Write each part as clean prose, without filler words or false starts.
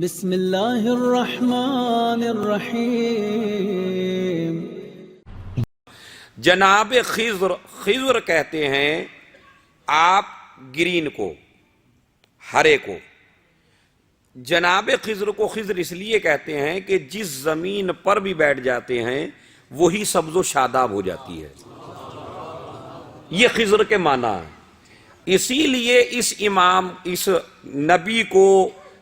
بسم اللہ الرحمن الرحیم۔ جناب خضر کہتے ہیں آپ گرین کو، ہرے کو۔ جناب خضر کو خضر اس لیے کہتے ہیں کہ جس زمین پر بھی بیٹھ جاتے ہیں وہی سبز و شاداب ہو جاتی ہے، یہ خضر کے معنی ہے۔ اسی لیے اس نبی کو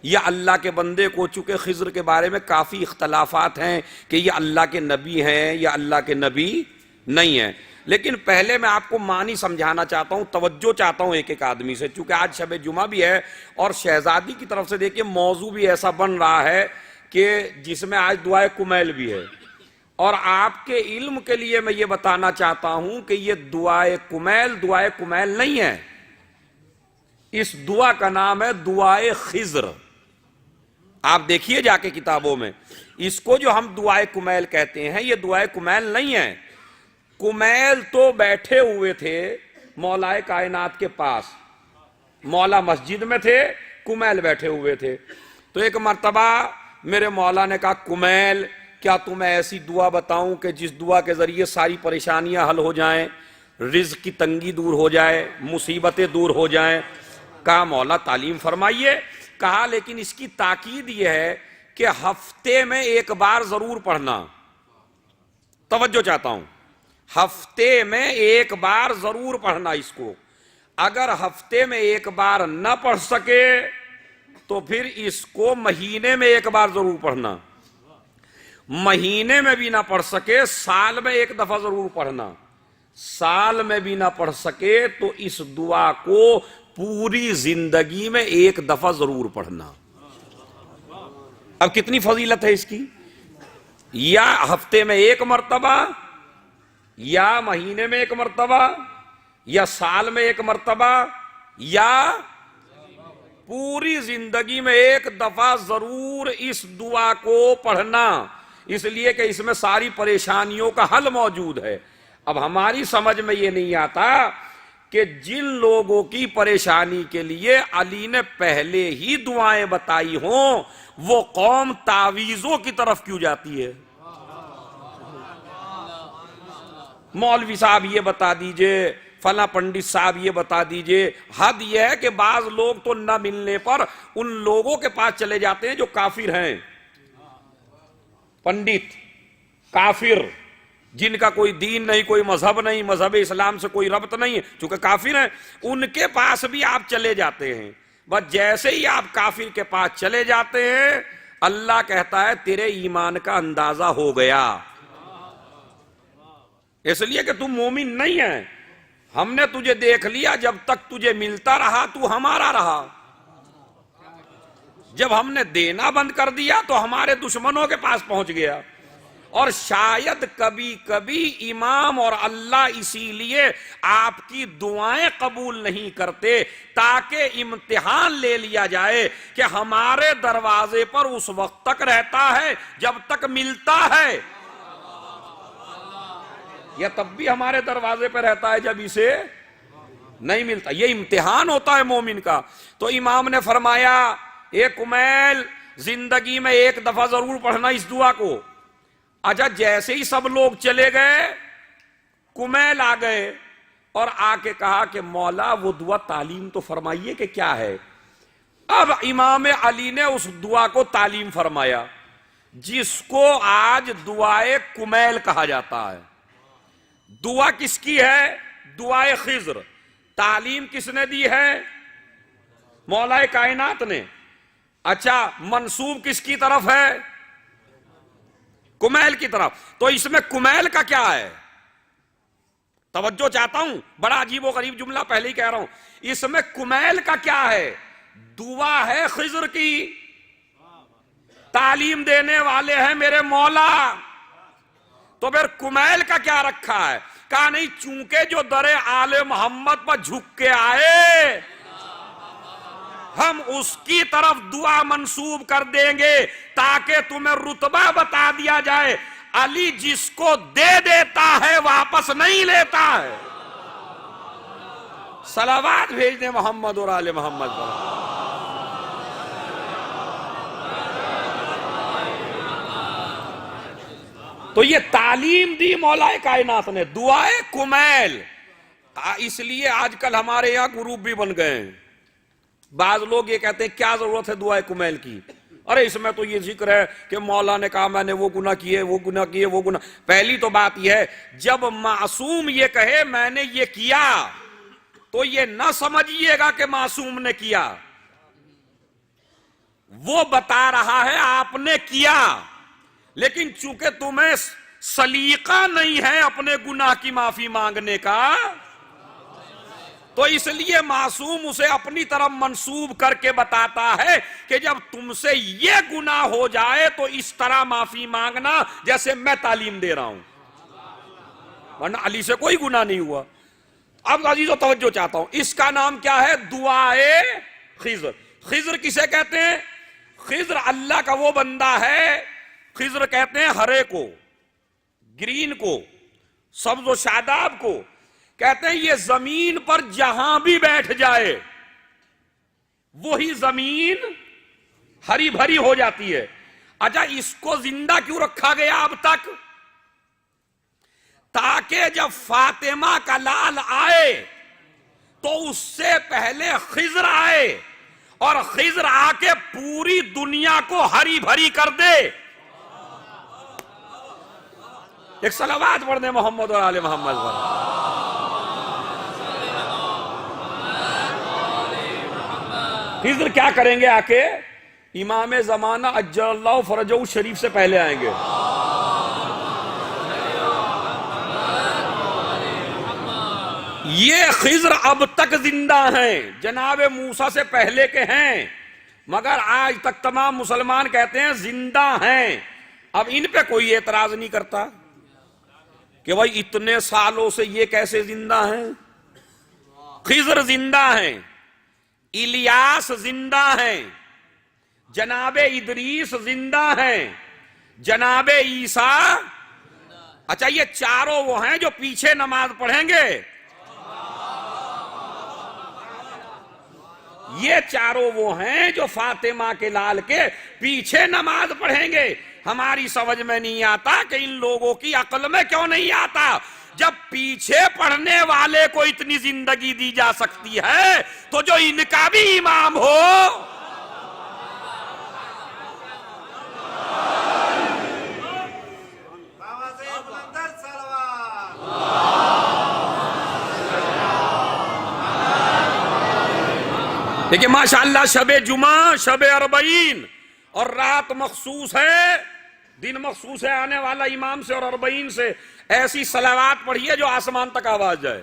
یا اللہ کے بندے کو، چونکہ خضر کے بارے میں کافی اختلافات ہیں کہ یہ اللہ کے نبی ہیں یا اللہ کے نبی نہیں ہیں، لیکن پہلے میں آپ کو معنی سمجھانا چاہتا ہوں، توجہ چاہتا ہوں ایک ایک آدمی سے، چونکہ آج شب جمعہ بھی ہے اور شہزادی کی طرف سے دیکھیں موضوع بھی ایسا بن رہا ہے کہ جس میں آج دعائے کمیل بھی ہے، اور آپ کے علم کے لیے میں یہ بتانا چاہتا ہوں کہ یہ دعائے کمیل نہیں ہے، اس دعا کا نام ہے دعائے خضر۔ آپ دیکھیے جا کے کتابوں میں، اس کو جو ہم دعائے کمیل کہتے ہیں یہ دعائے کمیل نہیں ہے۔ کمیل تو بیٹھے ہوئے تھے مولا کائنات کے پاس، مولا مسجد میں تھے، کمیل بیٹھے ہوئے تھے۔ تو ایک مرتبہ میرے مولا نے کہا کمیل کیا تمہیں ایسی دعا بتاؤں کہ جس دعا کے ذریعے ساری پریشانیاں حل ہو جائیں، رزق کی تنگی دور ہو جائے، مصیبتیں دور ہو جائیں؟ کہا مولا تعلیم فرمائیے۔ کہا لیکن اس کی تاکید یہ ہے کہ ہفتے میں ایک بار ضرور پڑھنا، توجہ چاہتا ہوں، ہفتے میں ایک بار ضرور پڑھنا اس کو۔ اگر ہفتے میں ایک بار نہ پڑھ سکے تو پھر اس کو مہینے میں ایک بار ضرور پڑھنا، مہینے میں بھی نہ پڑھ سکے سال میں ایک دفعہ ضرور پڑھنا، سال میں بھی نہ پڑھ سکے تو اس دعا کو پوری زندگی میں ایک دفعہ ضرور پڑھنا۔ اب کتنی فضیلت ہے اس کی؟ یا ہفتے میں ایک مرتبہ، یا مہینے میں ایک مرتبہ، یا سال میں ایک مرتبہ، یا پوری زندگی میں ایک دفعہ ضرور اس دعا کو پڑھنا، اس لیے کہ اس میں ساری پریشانیوں کا حل موجود ہے۔ اب ہماری سمجھ میں یہ نہیں آتا کہ جن لوگوں کی پریشانی کے لیے علی نے پہلے ہی دعائیں بتائی ہوں وہ قوم تعویذوں کی طرف کیوں جاتی ہے؟ مولوی صاحب یہ بتا دیجئے، فلاں پنڈت صاحب یہ بتا دیجئے۔ حد یہ ہے کہ بعض لوگ تو نہ ملنے پر ان لوگوں کے پاس چلے جاتے ہیں جو کافر ہیں، پنڈت کافر جن کا کوئی دین نہیں، کوئی مذہب نہیں، مذہب اسلام سے کوئی ربط نہیں ہے، چونکہ کافر ہیں، ان کے پاس بھی آپ چلے جاتے ہیں۔ بس جیسے ہی آپ کافر کے پاس چلے جاتے ہیں اللہ کہتا ہے تیرے ایمان کا اندازہ ہو گیا، اس لیے کہ تم مومن نہیں ہے، ہم نے تجھے دیکھ لیا، جب تک تجھے ملتا رہا تو ہمارا رہا، جب ہم نے دینا بند کر دیا تو ہمارے دشمنوں کے پاس پہنچ گیا۔ اور شاید کبھی کبھی امام اور اللہ اسی لیے آپ کی دعائیں قبول نہیں کرتے تاکہ امتحان لے لیا جائے کہ ہمارے دروازے پر اس وقت تک رہتا ہے جب تک ملتا ہے، یا تب بھی ہمارے دروازے پہ رہتا ہے جب اسے نہیں ملتا۔ یہ امتحان ہوتا ہے مومن کا۔ تو امام نے فرمایا اے کمیل زندگی میں ایک دفعہ ضرور پڑھنا اس دعا کو۔ اچھا جیسے ہی سب لوگ چلے گئے کمیل آ گئے اور آ کے کہا کہ مولا وہ دعا تعلیم تو فرمائیے کہ کیا ہے۔ اب امام علی نے اس دعا کو تعلیم فرمایا جس کو آج دعائے کمیل کہا جاتا ہے۔ دعا کس کی ہے؟ دعائے خضر۔ تعلیم کس نے دی ہے؟ مولا کائنات نے۔ اچھا منسوب کس کی طرف ہے؟ کمیل کی طرف۔ تو اس میں کمیل کا کیا ہے؟ توجہ چاہتا ہوں، بڑا عجیب و غریب جملہ پہلے ہی کہہ رہا ہوں، اس میں کمیل کا کیا ہے؟ دعا ہے خضر کی، تعلیم دینے والے ہیں میرے مولا، تو پھر کمیل کا کیا رکھا ہے؟ کہا نہیں، چونکہ جو در آل محمد پر جھک کے آئے ہم اس کی طرف دعا منسوب کر دیں گے تاکہ تمہیں رتبہ بتا دیا جائے، علی جس کو دے دیتا ہے واپس نہیں لیتا ہے۔ صلوات بھیج دیں محمد اور آل محمد پر۔ تو یہ تعلیم دی مولا کائنات نے، دعائے کمیل. اس لیے آج کل ہمارے یہاں گروپ بھی بن گئے ہیں. بعض لوگ یہ کہتے ہیں کیا ضرورت ہے دعائے کمیل کی، ارے اس میں تو یہ ذکر ہے کہ مولا نے کہا میں نے وہ گناہ کیے، وہ گناہ کیے، وہ گناہ. پہلی تو بات یہ ہے، جب معصوم یہ کہے میں نے یہ کیا تو یہ نہ سمجھیے گا کہ معصوم نے کیا، وہ بتا رہا ہے آپ نے کیا، لیکن چونکہ تمہیں سلیقہ نہیں ہے اپنے گناہ کی معافی مانگنے کا، تو اس لیے معصوم اسے اپنی طرف منسوب کر کے بتاتا ہے کہ جب تم سے یہ گناہ ہو جائے تو اس طرح معافی مانگنا جیسے میں تعلیم دے رہا ہوں، ورنہ علی سے کوئی گناہ نہیں ہوا. اب عزیزو توجہ چاہتا ہوں، اس کا نام کیا ہے؟ دعائے خضر. خضر کسے کہتے ہیں؟ خضر اللہ کا وہ بندہ ہے، خضر کہتے ہیں ہرے کو، گرین کو، سبز و شاداب کو. کہتے ہیں یہ زمین پر جہاں بھی بیٹھ جائے وہی زمین ہری بھری ہو جاتی ہے. اچھا اس کو زندہ کیوں رکھا گیا اب تک؟ تاکہ جب فاطمہ کا لال آئے تو اس سے پہلے خضر آئے اور خضر آ کے پوری دنیا کو ہری بھری کر دے. ایک صلوات پڑھ دیں محمد اور آل محمد پر. خضر کیا کریں گے؟ آ کے امام زمانہ اجل اللہ فرجہ شریف سے پہلے آئیں گے. یہ خضر اب تک زندہ ہیں، جناب موسیٰ سے پہلے کے ہیں، مگر آج تک تمام مسلمان کہتے ہیں زندہ ہیں. اب ان پہ کوئی اعتراض نہیں کرتا کہ بھائی اتنے سالوں سے یہ کیسے زندہ ہیں. خضر زندہ ہیں، الیاس زندہ ہیں، جناب ادریس زندہ ہیں، جناب عیسیٰ. اچھا یہ چاروں وہ ہیں جو پیچھے نماز پڑھیں گے. یہ چاروں وہ ہیں جو فاطمہ کے لال کے پیچھے نماز پڑھیں گے. ہماری سمجھ میں نہیں آتا کہ ان لوگوں کی عقل میں کیوں نہیں آتا، جب پیچھے پڑھنے والے کو اتنی زندگی دی جا سکتی ہے تو جو ان کا بھی امام ہو. دیکھیں ماشاءاللہ شب جمعہ، شب اربعین اور رات مخصوص ہے، دن مخصوص ہے آنے والا امام سے اور اربعین سے. ایسی صلوات پڑھیے جو آسمان تک آواز جائے.